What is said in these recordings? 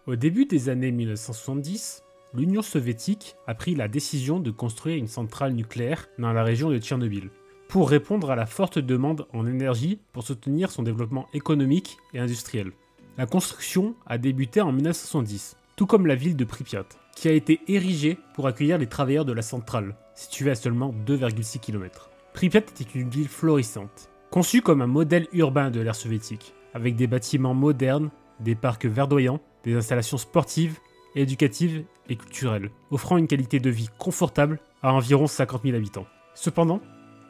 Au début des années 1970, l'Union soviétique a pris la décision de construire une centrale nucléaire dans la région de Tchernobyl, pour répondre à la forte demande en énergie pour soutenir son développement économique et industriel. La construction a débuté en 1970, tout comme la ville de Pripyat, qui a été érigée pour accueillir les travailleurs de la centrale, située à seulement 2,6 km. Pripyat était une ville florissante, conçue comme un modèle urbain de l'ère soviétique, avec des bâtiments modernes, des parcs verdoyants, des installations sportives, éducatives et culturelles, offrant une qualité de vie confortable à environ 50 000 habitants. Cependant,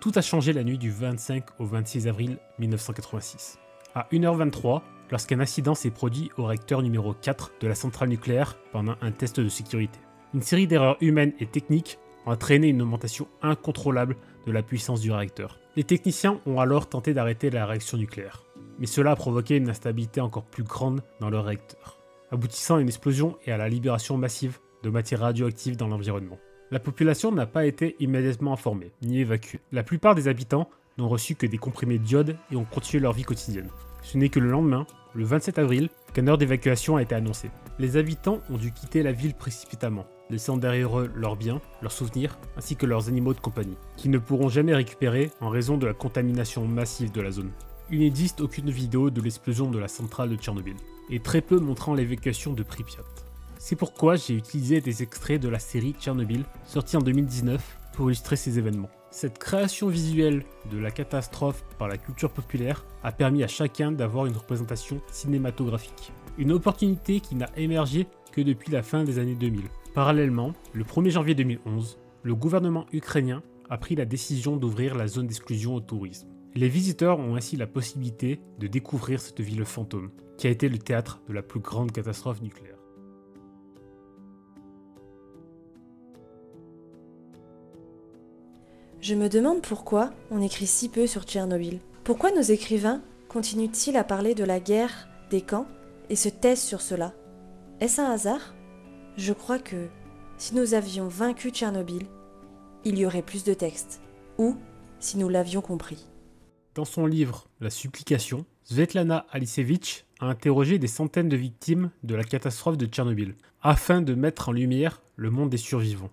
tout a changé la nuit du 25 au 26 avril 1986. À 1h23, lorsqu'un incident s'est produit au réacteur numéro 4 de la centrale nucléaire pendant un test de sécurité. Une série d'erreurs humaines et techniques ont entraîné une augmentation incontrôlable de la puissance du réacteur. Les techniciens ont alors tenté d'arrêter la réaction nucléaire, mais cela a provoqué une instabilité encore plus grande dans le réacteur, aboutissant à une explosion et à la libération massive de matières radioactives dans l'environnement. La population n'a pas été immédiatement informée, ni évacuée. La plupart des habitants n'ont reçu que des comprimés d'iode et ont continué leur vie quotidienne. Ce n'est que le lendemain, le 27 avril, qu'une heure d'évacuation a été annoncée. Les habitants ont dû quitter la ville précipitamment, laissant derrière eux leurs biens, leurs souvenirs, ainsi que leurs animaux de compagnie, qu'ils ne pourront jamais récupérer en raison de la contamination massive de la zone. Il n'existe aucune vidéo de l'explosion de la centrale de Tchernobyl, et très peu montrant l'évacuation de Pripyat. C'est pourquoi j'ai utilisé des extraits de la série Tchernobyl, sortie en 2019, pour illustrer ces événements. Cette création visuelle de la catastrophe par la culture populaire a permis à chacun d'avoir une représentation cinématographique. Une opportunité qui n'a émergé que depuis la fin des années 2000. Parallèlement, le 1er janvier 2011, le gouvernement ukrainien a pris la décision d'ouvrir la zone d'exclusion au tourisme. Les visiteurs ont ainsi la possibilité de découvrir cette ville fantôme, qui a été le théâtre de la plus grande catastrophe nucléaire. Je me demande pourquoi on écrit si peu sur Tchernobyl. Pourquoi nos écrivains continuent-ils à parler de la guerre, des camps, et se taisent sur cela? Est-ce un hasard? Je crois que, si nous avions vaincu Tchernobyl, il y aurait plus de textes. Ou, si nous l'avions compris. Dans son livre « La supplication », Svetlana Alisevich a interrogé des centaines de victimes de la catastrophe de Tchernobyl, afin de mettre en lumière le monde des survivants.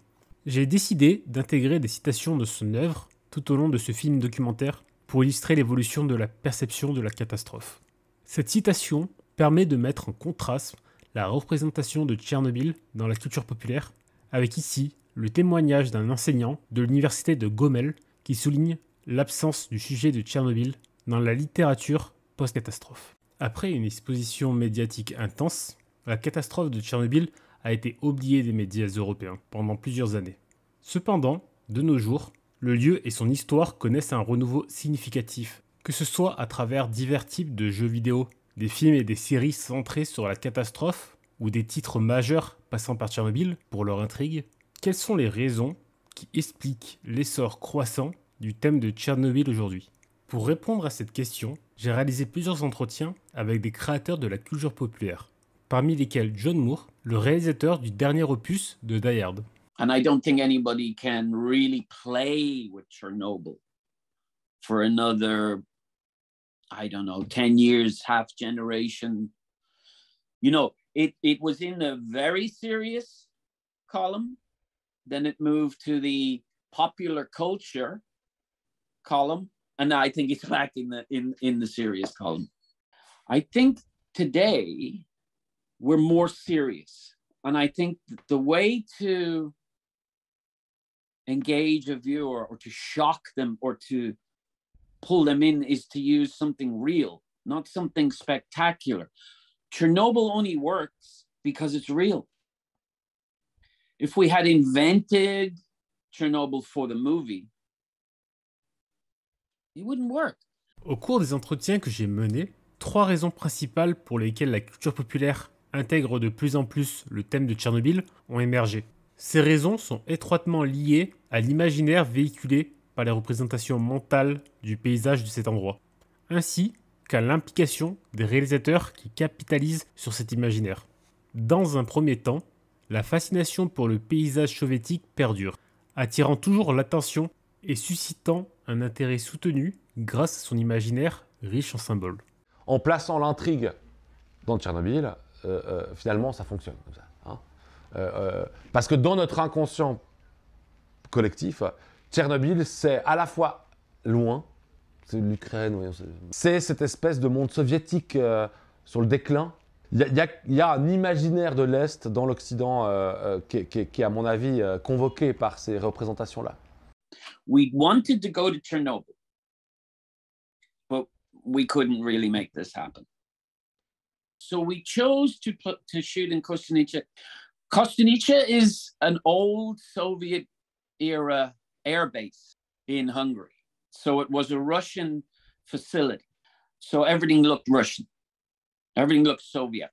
J'ai décidé d'intégrer des citations de son œuvre tout au long de ce film documentaire pour illustrer l'évolution de la perception de la catastrophe. Cette citation permet de mettre en contraste la représentation de Tchernobyl dans la culture populaire avec ici le témoignage d'un enseignant de l'université de Gomel qui souligne l'absence du sujet de Tchernobyl dans la littérature post-catastrophe. Après une exposition médiatique intense, la catastrophe de Tchernobyl a été oublié des médias européens pendant plusieurs années. Cependant, de nos jours, le lieu et son histoire connaissent un renouveau significatif, que ce soit à travers divers types de jeux vidéo, des films et des séries centrés sur la catastrophe, ou des titres majeurs passant par Tchernobyl pour leur intrigue. Quelles sont les raisons qui expliquent l'essor croissant du thème de Tchernobyl aujourd'hui? Pour répondre à cette question, j'ai réalisé plusieurs entretiens avec des créateurs de la culture populaire, parmi lesquels John Moore, le réalisateur du dernier opus de Die Hard. And I don't think anybody can really play with Chernobyl for another, I don't know, 10 years, half generation. You know, it was in a very serious column. Then it moved to the popular culture column. And I think it's back in the serious column. I think today we're more serious. And I think the way to engage a viewer or to shock them or to pull them in is to use something real, not something spectacular. Chernobyl only works because it's real. If we had invented Chernobyl for the movie, it wouldn't work. Au cours des entretiens que j'ai menés, 3 raisons principales pour lesquelles la culture populaire intègre de plus en plus le thème de Tchernobyl ont émergé. Ces raisons sont étroitement liées à l'imaginaire véhiculé par les représentations mentales du paysage de cet endroit, ainsi qu'à l'implication des réalisateurs qui capitalisent sur cet imaginaire. Dans un premier temps, la fascination pour le paysage soviétique perdure, attirant toujours l'attention et suscitant un intérêt soutenu grâce à son imaginaire riche en symboles. En plaçant l'intrigue dans Tchernobyl, finalement, ça fonctionne comme ça. Hein. Parce que dans notre inconscient collectif, Tchernobyl, c'est à la fois loin, c'est l'Ukraine, oui, c'est cette espèce de monde soviétique sur le déclin. Il y a un imaginaire de l'Est dans l'Occident qui est, à mon avis, convoqué par ces représentations-là. We wanted to go to Chernobyl, but we couldn't really make this happen. So we chose to shoot in Kostunica. Kostunica is an old Soviet-era air base in Hungary. So it was a Russian facility. So everything looked Russian. Everything looked Soviet.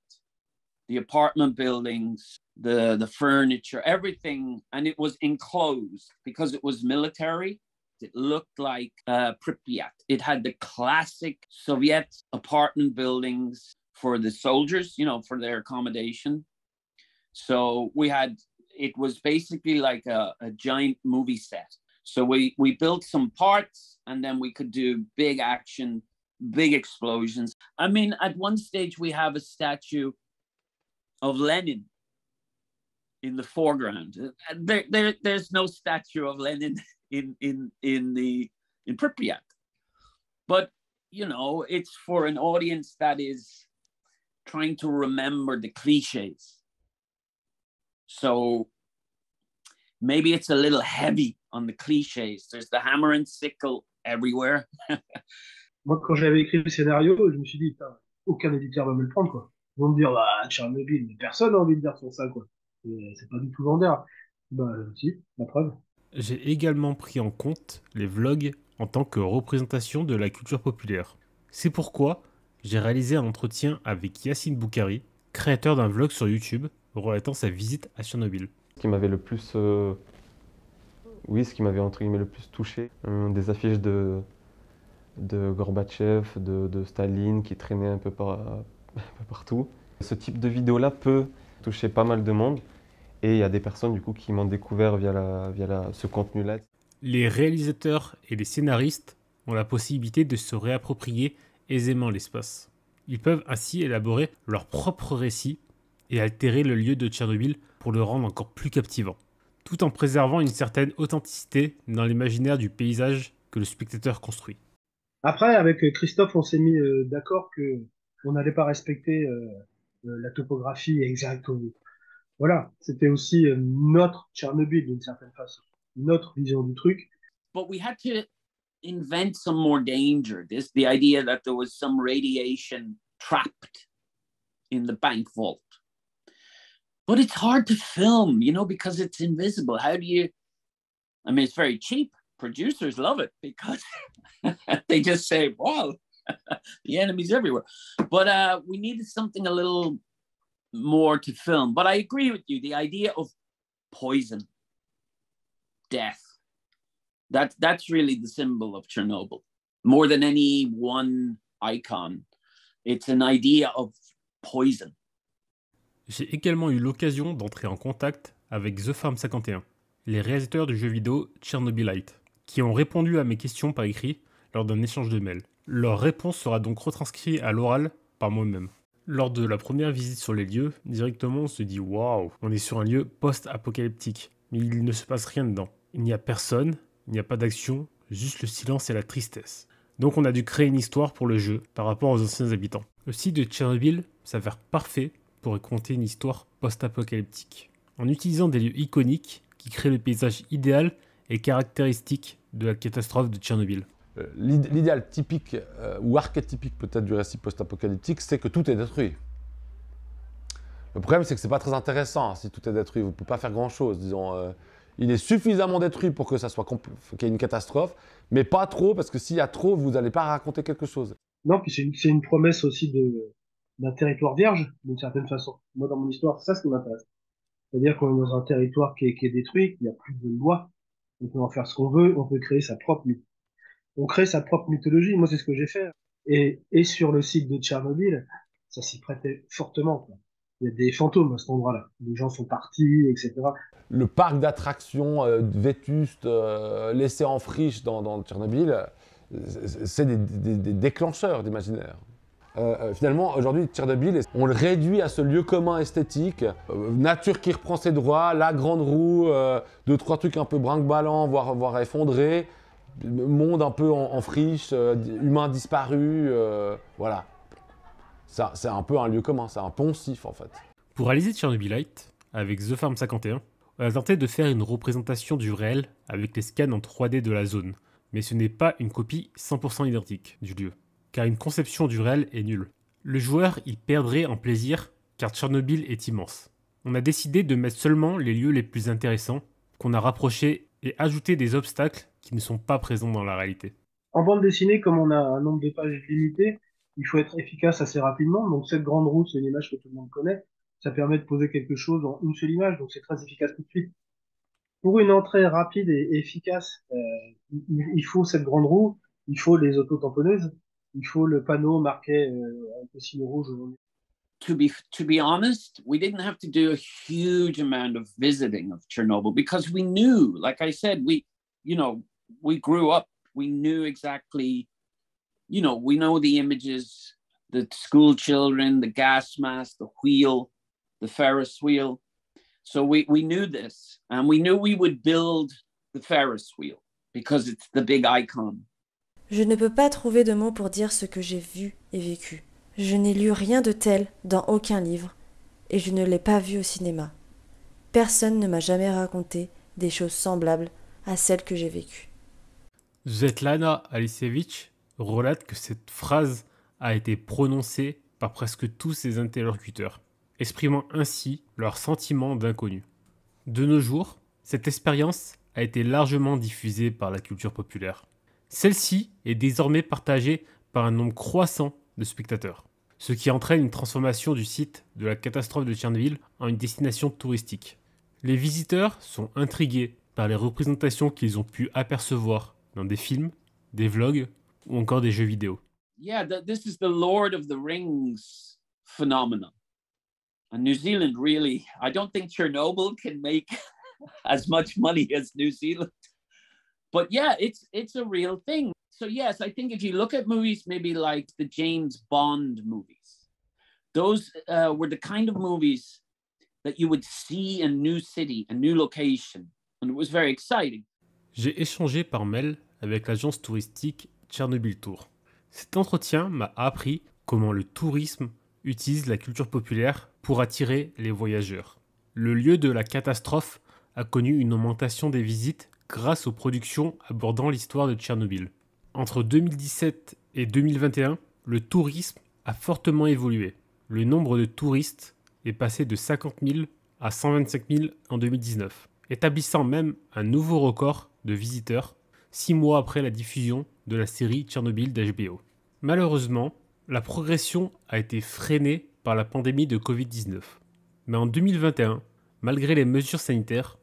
The apartment buildings, the furniture, everything. And it was enclosed because it was military. It looked like Pripyat. It had the classic Soviet apartment buildings for the soldiers, you know, for their accommodation. So it was basically like a giant movie set. So we built some parts and then we could do big action, big explosions. I mean, at one stage we have a statue of Lenin in the foreground. There's no statue of Lenin in Pripyat. But, you know, it's for an audience that is trying to remember the cliches. So maybe it's a little heavy on the cliches. There's the hammer and sickle everywhere. Moi, quand j'avais écrit le scénario, je me suis dit, aucun éditeur va me le prendre, quoi. Ils vont me dire, bah, Tchernobyl, mais personne n'a envie de dire sur ça, quoi. C'est pas du tout vendeur. Bah, si, la preuve. J'ai également pris en compte les vlogs en tant que représentation de la culture populaire. C'est pourquoi j'ai réalisé un entretien avec Yacine Boukhari, créateur d'un vlog sur YouTube relatant sa visite à Tchernobyl. Ce qui m'avait le plus, ce qui m'avait entre guillemets le plus touché, des affiches de Gorbatchev, de Staline qui traînaient un peu partout. Ce type de vidéo-là peut toucher pas mal de monde et il y a des personnes du coup qui m'ont découvert via ce contenu-là. Les réalisateurs et les scénaristes ont la possibilité de se réapproprier aisément l'espace. Ils peuvent ainsi élaborer leur propre récit et altérer le lieu de Tchernobyl pour le rendre encore plus captivant, tout en préservant une certaine authenticité dans l'imaginaire du paysage que le spectateur construit. Après, avec Christophe, on s'est mis d'accord qu'on n'allait pas respecter la topographie exacte. Voilà, c'était aussi notre Tchernobyl d'une certaine façon, notre vision du truc. But we had to invent some more danger. The idea that there was some radiation trapped in the bank vault. But it's hard to film, you know, because it's invisible. How do you, I mean, it's very cheap. Producers love it because they just say, wow, the enemy's everywhere. But we needed something a little more to film. But I agree with you. The idea of poison, death, that's really the symbol of Chernobyl. More than any one icon, it's an idea of poison. J'ai également eu l'occasion d'entrer en contact avec The Farm 51, les réalisateurs du jeu vidéo Chernobylite, qui ont répondu à mes questions par écrit lors d'un échange de mails. Leur réponse sera donc retranscrite à l'oral par moi-même. Lors de la première visite sur les lieux, directement on se dit « Waouh, on est sur un lieu post-apocalyptique, mais il ne se passe rien dedans. Il n'y a personne, il n'y a pas d'action, juste le silence et la tristesse. » Donc on a dû créer une histoire pour le jeu par rapport aux anciens habitants. Le site de Tchernobyl s'avère parfait pour raconter une histoire post-apocalyptique, en utilisant des lieux iconiques qui créent le paysage idéal et caractéristique de la catastrophe de Tchernobyl. L'idéal typique, ou archétypique peut-être du récit post-apocalyptique, c'est que tout est détruit. Le problème, c'est que c'est pas très intéressant si tout est détruit. Vous ne pouvez pas faire grand-chose, disons. Il est suffisamment détruit pour que ça soit qu'il y ait une catastrophe, mais pas trop, parce que s'il y a trop, vous n'allez pas raconter quelque chose. Non, puis c'est une promesse aussi d'un territoire vierge, d'une certaine façon. Moi, dans mon histoire, c'est ça ce qui m'intéresse. C'est-à-dire qu'on est dans un territoire qui est détruit, qu'il n'y a plus de loi. On peut en faire ce qu'on veut, on peut créer sa propre mythologie. On crée sa propre mythologie. Moi, c'est ce que j'ai fait. Et sur le site de Tchernobyl, ça s'y prêtait fortement, quoi. Il y a des fantômes à cet endroit-là. Les gens sont partis, etc. Le parc d'attractions vétuste, laissé en friche dans Tchernobyl, c'est des déclencheurs d'imaginaire. Finalement, aujourd'hui, Tchernobyl, on le réduit à ce lieu commun esthétique, nature qui reprend ses droits, la grande roue, deux, trois trucs un peu brinque-ballant, voire effondrés, monde un peu en friche, humains disparus, voilà. Ça, c'est un peu un lieu commun, c'est un poncif en fait. Pour réaliser Tchernobylite, avec The Farm 51, on a tenté de faire une représentation du réel avec les scans en 3D de la zone, mais ce n'est pas une copie 100% identique du lieu, car une conception du réel est nulle. Le joueur y perdrait en plaisir, car Tchernobyl est immense. On a décidé de mettre seulement les lieux les plus intéressants, qu'on a rapprochés et ajouté des obstacles qui ne sont pas présents dans la réalité. En bande dessinée, comme on a un nombre de pages limité, il faut être efficace assez rapidement. Donc cette grande roue, c'est une image que tout le monde connaît. Ça permet de poser quelque chose en une seule image, donc c'est très efficace tout de suite. Pour une entrée rapide et efficace, il faut cette grande roue, il faut les autotamponneuses, il faut le panneau marqué avec le signe rouge. To be honest, we didn't have to do a huge amount of visiting of Chernobyl because we knew, like I said, we grew up, we knew exactly, we know the images, the school children, the gas mask, the wheel, the Ferris wheel. So we knew this, and we knew we would build the Ferris wheel because it's the big icon. Je ne peux pas trouver de mots pour dire ce que j'ai vu et vécu. Je n'ai lu rien de tel dans aucun livre, et je ne l'ai pas vu au cinéma. Personne ne m'a jamais raconté des choses semblables à celles que j'ai vécues. Svetlana Alisevich relate que cette phrase a été prononcée par presque tous ses interlocuteurs, exprimant ainsi leurs sentiments d'inconnu. De nos jours, cette expérience a été largement diffusée par la culture populaire. Celle-ci est désormais partagée par un nombre croissant de spectateurs, ce qui entraîne une transformation du site de la catastrophe de Tchernobyl en une destination touristique. Les visiteurs sont intrigués par les représentations qu'ils ont pu apercevoir dans des films, des vlogs ou encore des jeux vidéo. Yeah, this is the Lord of the Rings phenomenon. And New Zealand really, I don't think Chernobyl can make as much money as New Zealand. But yeah, it's a real thing. So yes, I think if you look at movies maybe like the James Bond movies, those were the kind of movies that you would see in a new city, a new location, and it was very exciting. J'ai échangé par mail avec l'agence touristique Chernobyl Tour. Cet entretien m'a appris comment le tourisme utilise la culture populaire pour attirer les voyageurs. Le lieu de la catastrophe a connu une augmentation des visites grâce aux productions abordant l'histoire de Tchernobyl. Entre 2017 et 2021, le tourisme a fortement évolué. Le nombre de touristes est passé de 50 000 à 125 000 en 2019, établissant même un nouveau record de visiteurs 6 mois après la diffusion de la série Tchernobyl d'HBO. Malheureusement, la progression a été freinée par la pandémie de Covid-19. Mais en 2021, malgré les mesures sanitaires,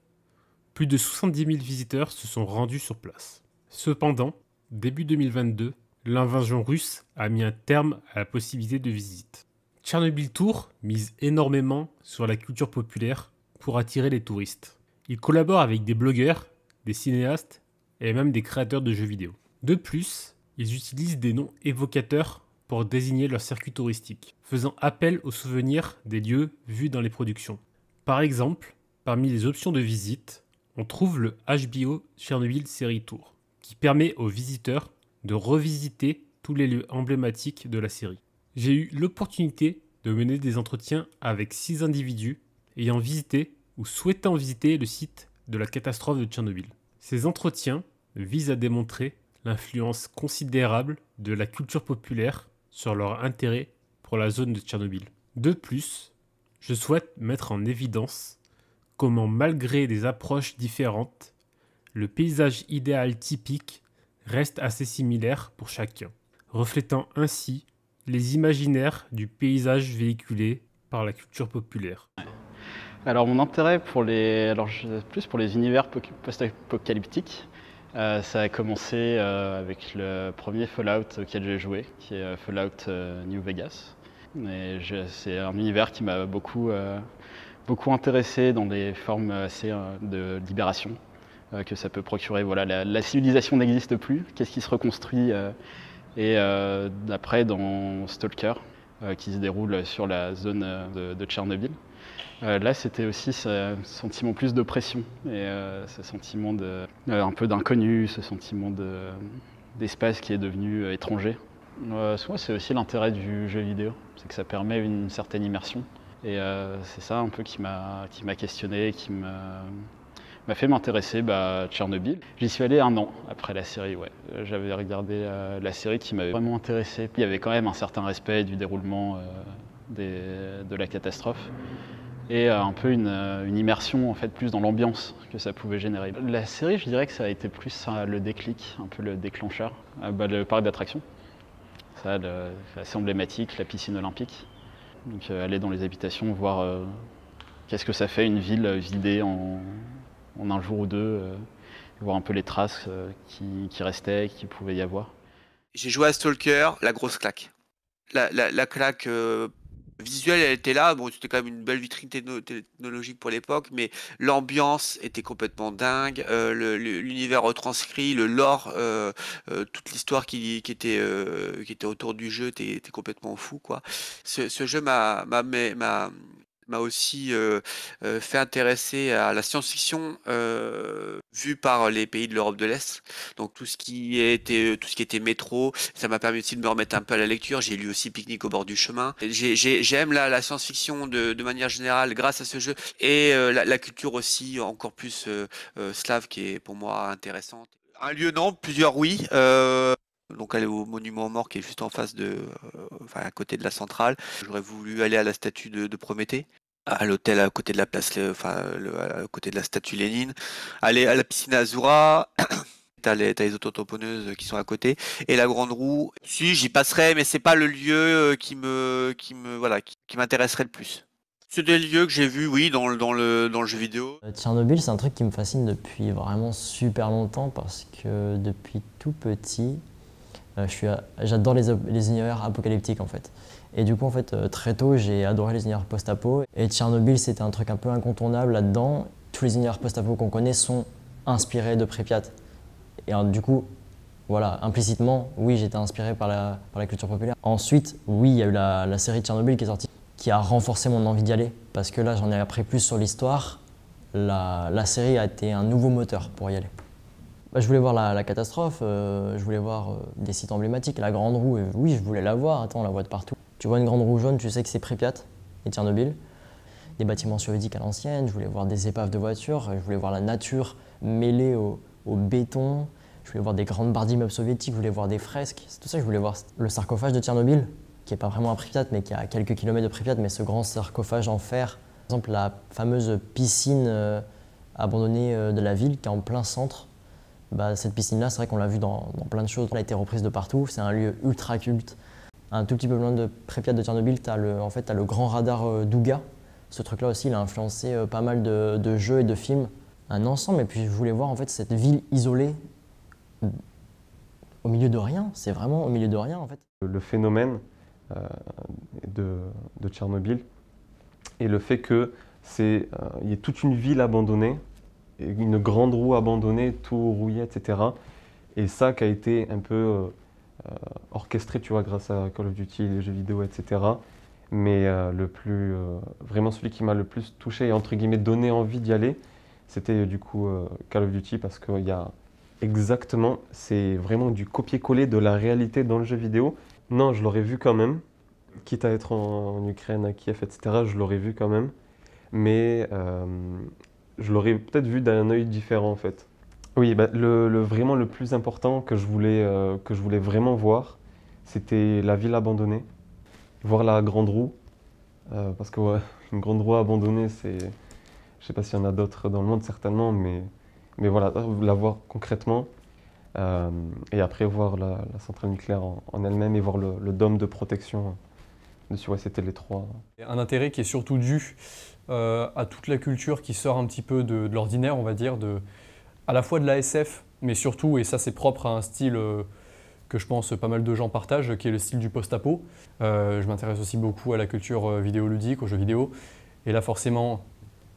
plus de 70 000 visiteurs se sont rendus sur place. Cependant, début 2022, l'invasion russe a mis un terme à la possibilité de visite. Chernobyl Tour mise énormément sur la culture populaire pour attirer les touristes. Il collabore avec des blogueurs, des cinéastes et même des créateurs de jeux vidéo. De plus, ils utilisent des noms évocateurs pour désigner leur circuit touristique, faisant appel aux souvenirs des lieux vus dans les productions. Par exemple, parmi les options de visite, on trouve le HBO Chernobyl Série Tour, qui permet aux visiteurs de revisiter tous les lieux emblématiques de la série. J'ai eu l'opportunité de mener des entretiens avec 6 individus ayant visité ou souhaitant visiter le site de la catastrophe de Tchernobyl. Ces entretiens visent à démontrer l'influence considérable de la culture populaire sur leur intérêt pour la zone de Tchernobyl. De plus, je souhaite mettre en évidence comment, malgré des approches différentes, le paysage idéal typique reste assez similaire pour chacun, reflétant ainsi les imaginaires du paysage véhiculé par la culture populaire. Alors mon intérêt plus pour les univers post-apocalyptiques, ça a commencé avec le premier Fallout auquel j'ai joué, qui est Fallout New Vegas. C'est un univers qui m'a beaucoup intéressé dans des formes assez de libération que ça peut procurer. Voilà, la civilisation n'existe plus, qu'est-ce qui se reconstruit Et après, dans Stalker, qui se déroule sur la zone de Tchernobyl, là, c'était aussi ce sentiment plus d'oppression et ce sentiment un peu d'inconnu, ce sentiment d'espace qui est devenu étranger. Moi, c'est aussi l'intérêt du jeu vidéo, c'est que ça permet une certaine immersion. Et c'est ça un peu qui m'a questionné, qui m'a fait m'intéresser à Tchernobyl. J'y suis allé 1 an après la série, ouais. J'avais regardé la série qui m'avait vraiment intéressé. Il y avait quand même un certain respect du déroulement de la catastrophe et un peu une immersion en fait plus dans l'ambiance que ça pouvait générer. La série, je dirais que ça a été plus le déclic, un peu le déclencheur, le parc d'attractions. Ça, c'est assez emblématique, la piscine olympique. Donc aller dans les habitations, voir qu'est-ce que ça fait une ville vidée en 1 jour ou 2, voir un peu les traces qui restaient, qu'il pouvait y avoir. J'ai joué à Stalker, la grosse claque. La claque visuelle, elle était là. Bon, c'était quand même une belle vitrine technologique pour l'époque, mais l'ambiance était complètement dingue. L'univers retranscrit, le lore, toute l'histoire qui était autour du jeu était complètement fou, quoi. Ce jeu m'a aussi fait intéresser à la science-fiction vue par les pays de l'Europe de l'Est. Donc tout ce qui était métro, ça m'a permis aussi de me remettre un peu à la lecture. J'ai lu aussi Pique-nique au bord du chemin. J'aime la science-fiction de manière générale grâce à ce jeu et la culture aussi encore plus slave qui est pour moi intéressante. Un lieu non, plusieurs oui. Donc aller au monument aux morts qui est juste en face à côté de la centrale. J'aurais voulu aller à la statue de Prométhée, à l'hôtel à côté de la place, à côté de la statue Lénine, aller à la piscine Azura. T'as les autotamponneuses qui sont à côté et la grande roue. Si j'y passerai, mais c'est pas le lieu qui m'intéresserait le plus. C'est des lieux que j'ai vus, oui, dans le jeu vidéo. Tchernobyl, c'est un truc qui me fascine depuis vraiment super longtemps parce que depuis tout petit, j'adore les univers apocalyptiques en fait. Et du coup, en fait, très tôt, j'ai adoré les univers post-apo. Et Tchernobyl, c'était un truc un peu incontournable là-dedans. Tous les univers post-apo qu'on connaît sont inspirés de Pripyat. Et alors, du coup, voilà, implicitement, oui, j'étais inspiré par la culture populaire. Ensuite, oui, il y a eu la série Tchernobyl qui est sortie, qui a renforcé mon envie d'y aller. Parce que là, j'en ai appris plus sur l'histoire. La série a été un nouveau moteur pour y aller. Je voulais voir la catastrophe, je voulais voir des sites emblématiques. La grande roue, oui, je voulais la voir. Attends, on la voit de partout. Tu vois une grande roue jaune, tu sais que c'est Pripyat et Tchernobyl. Des bâtiments soviétiques à l'ancienne, je voulais voir des épaves de voitures, je voulais voir la nature mêlée au béton. Je voulais voir des grandes barres d'immeubles soviétiques, je voulais voir des fresques. C'est tout ça, je voulais voir le sarcophage de Tchernobyl, qui n'est pas vraiment à Pripyat, mais qui est à quelques kilomètres de Pripyat, mais ce grand sarcophage en fer. Par exemple, la fameuse piscine abandonnée de la ville, qui est en plein centre. Cette piscine-là, c'est vrai qu'on l'a vue dans plein de choses. Elle a été reprise de partout, c'est un lieu ultra culte. Un tout petit peu loin de Pripyat de Tchernobyl, tu as le grand radar Douga. Ce truc-là aussi, il a influencé pas mal de jeux et de films. Un ensemble, et puis je voulais voir en fait cette ville isolée au milieu de rien. C'est vraiment au milieu de rien en fait. Le phénomène de Tchernobyl et le fait qu'il y ait toute une ville abandonnée, une grande roue abandonnée, tout rouillé, etc. Et ça qui a été un peu orchestré, tu vois, grâce à Call of Duty, les jeux vidéo, etc. Mais vraiment celui qui m'a le plus touché et entre guillemets donné envie d'y aller, c'était du coup Call of Duty parce qu'il y a exactement, c'est vraiment du copier-coller de la réalité dans le jeu vidéo. Non, je l'aurais vu quand même, quitte à être en Ukraine, à Kiev, etc. Je l'aurais vu quand même, mais je l'aurais peut-être vu d'un œil différent en fait. Oui, vraiment le plus important que je voulais vraiment voir, c'était la ville abandonnée, voir la grande roue, parce que ouais, une grande roue abandonnée, je sais pas s'il y en a d'autres dans le monde certainement, mais voilà, la voir concrètement, et après voir la centrale nucléaire en elle-même et voir le dôme de protection dessus, ouais, c'était les trois. Un intérêt qui est surtout dû à toute la culture qui sort un petit peu de l'ordinaire, on va dire, à la fois de la SF, mais surtout, et ça c'est propre à un style que je pense pas mal de gens partagent, qui est le style du post-apo. Je m'intéresse aussi beaucoup à la culture vidéoludique, aux jeux vidéo. Et là forcément,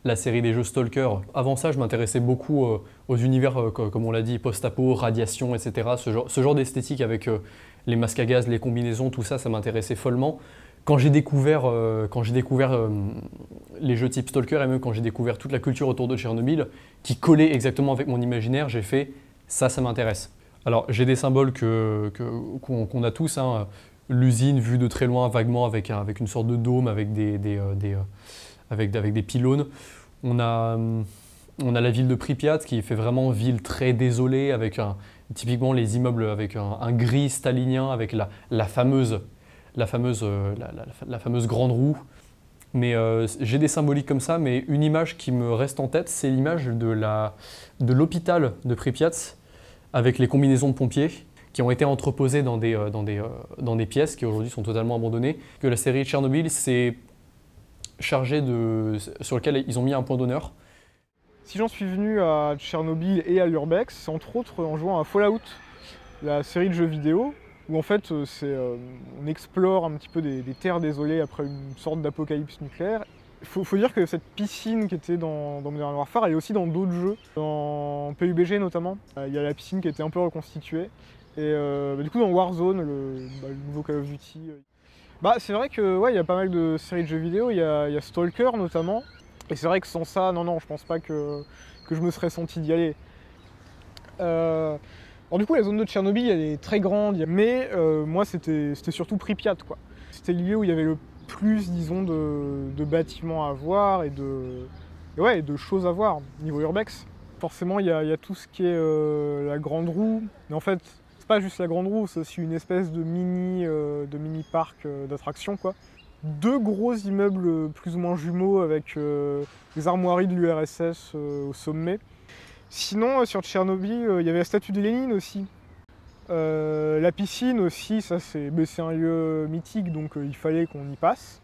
la série des jeux Stalker. Avant ça, je m'intéressais beaucoup aux univers, comme on l'a dit, post-apo, radiation, etc. Ce genre d'esthétique avec les masques à gaz, les combinaisons, tout ça, ça m'intéressait follement. Quand j'ai découvert les jeux type Stalker et même quand j'ai découvert toute la culture autour de Tchernobyl, qui collait exactement avec mon imaginaire, j'ai fait ça m'intéresse. Alors j'ai des symboles qu'on a tous, hein. L'usine vue de très loin, vaguement avec une sorte de dôme, avec des pylônes. On a la ville de Pripyat qui fait vraiment ville très désolée, avec typiquement les immeubles avec un gris stalinien, avec la fameuse grande roue. Mais j'ai des symboliques comme ça, mais une image qui me reste en tête, c'est l'image de l'hôpital de Pripyat, avec les combinaisons de pompiers qui ont été entreposées dans des pièces qui aujourd'hui sont totalement abandonnées, que la série Tchernobyl s'est chargée sur lequel ils ont mis un point d'honneur. Si j'en suis venu à Tchernobyl et à l'Urbex, c'est entre autres en jouant à Fallout, la série de jeux vidéo, où en fait on explore un petit peu des terres désolées après une sorte d'apocalypse nucléaire. Il faut dire que cette piscine qui était dans Modern Warfare, elle est aussi dans d'autres jeux, dans PUBG notamment. Il y a la piscine qui a été un peu reconstituée. Et du coup dans Warzone, le nouveau Call of Duty. C'est vrai que ouais, il y a pas mal de séries de jeux vidéo, il y a Stalker notamment. Et c'est vrai que sans ça, non, je pense pas que je me serais senti d'y aller. Alors du coup la zone de Tchernobyl elle est très grande, mais moi c'était surtout Pripyat quoi. C'était le lieu où il y avait le plus disons de bâtiments à voir et de choses à voir niveau urbex. Forcément il y a tout ce qui est la grande roue, mais en fait c'est pas juste la grande roue, c'est aussi une espèce de mini parc d'attractions quoi. 2 gros immeubles plus ou moins jumeaux avec les armoiries de l'URSS au sommet. Sinon, sur Tchernobyl, il y avait la statue de Lénine aussi. La piscine aussi, ça c'est un lieu mythique, donc il fallait qu'on y passe.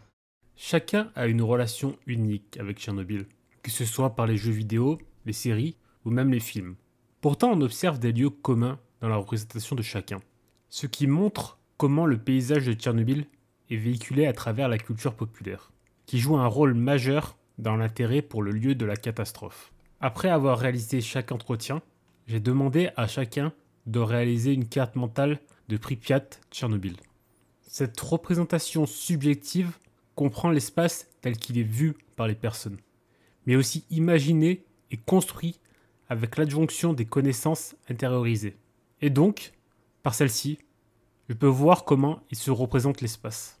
Chacun a une relation unique avec Tchernobyl, que ce soit par les jeux vidéo, les séries ou même les films. Pourtant, on observe des lieux communs dans la représentation de chacun, ce qui montre comment le paysage de Tchernobyl est véhiculé à travers la culture populaire, qui joue un rôle majeur dans l'intérêt pour le lieu de la catastrophe. Après avoir réalisé chaque entretien, j'ai demandé à chacun de réaliser une carte mentale de Pripyat Tchernobyl. Cette représentation subjective comprend l'espace tel qu'il est vu par les personnes, mais aussi imaginé et construit avec l'adjonction des connaissances intériorisées. Et donc, par celle-ci, je peux voir comment il se représente l'espace.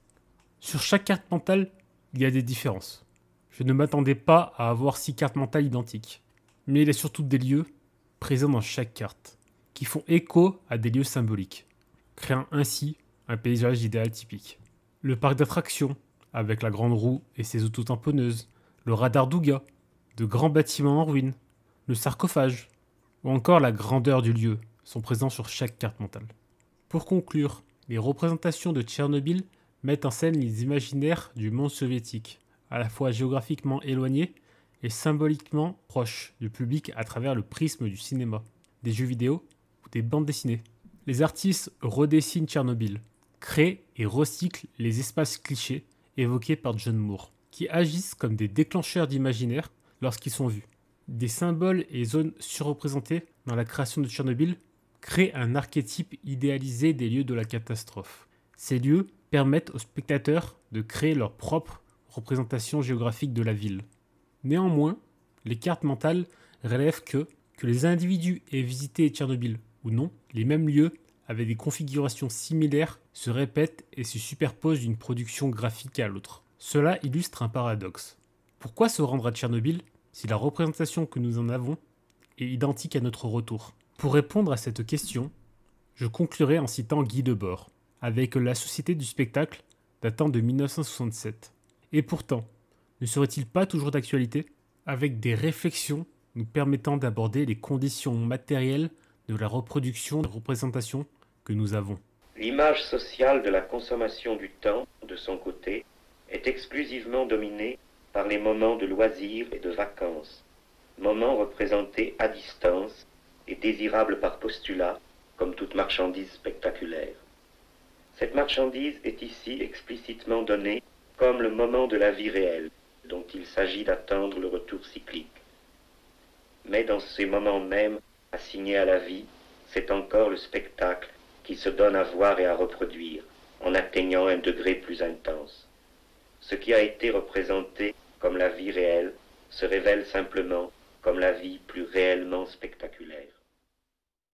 Sur chaque carte mentale, il y a des différences. Je ne m'attendais pas à avoir 6 cartes mentales identiques, mais il y a surtout des lieux présents dans chaque carte, qui font écho à des lieux symboliques, créant ainsi un paysage idéal typique. Le parc d'attractions, avec la grande roue et ses autotamponneuses, le radar Douga, de grands bâtiments en ruine, le sarcophage, ou encore la grandeur du lieu, sont présents sur chaque carte mentale. Pour conclure, les représentations de Tchernobyl mettent en scène les imaginaires du monde soviétique, à la fois géographiquement éloigné et symboliquement proche du public à travers le prisme du cinéma, des jeux vidéo ou des bandes dessinées. Les artistes redessinent Tchernobyl, créent et recyclent les espaces clichés évoqués par John Moore, qui agissent comme des déclencheurs d'imaginaire lorsqu'ils sont vus. Des symboles et zones surreprésentés dans la création de Tchernobyl créent un archétype idéalisé des lieux de la catastrophe. Ces lieux permettent aux spectateurs de créer leur propre représentation géographique de la ville. Néanmoins, les cartes mentales relèvent que les individus aient visité Tchernobyl ou non, les mêmes lieux avec des configurations similaires se répètent et se superposent d'une production graphique à l'autre. Cela illustre un paradoxe. Pourquoi se rendre à Tchernobyl si la représentation que nous en avons est identique à notre retour? Pour répondre à cette question, je conclurai en citant Guy Debord, avec La Société du spectacle datant de 1967. Et pourtant, ne serait-il pas toujours d'actualité, avec des réflexions nous permettant d'aborder les conditions matérielles de la reproduction et de représentation que nous avons. L'image sociale de la consommation du temps, de son côté, est exclusivement dominée par les moments de loisirs et de vacances, moments représentés à distance et désirables par postulat, comme toute marchandise spectaculaire. Cette marchandise est ici explicitement donnée comme le moment de la vie réelle, dont il s'agit d'attendre le retour cyclique. Mais dans ces moments mêmes assignés à la vie, c'est encore le spectacle qui se donne à voir et à reproduire, en atteignant un degré plus intense. Ce qui a été représenté comme la vie réelle se révèle simplement comme la vie plus réellement spectaculaire.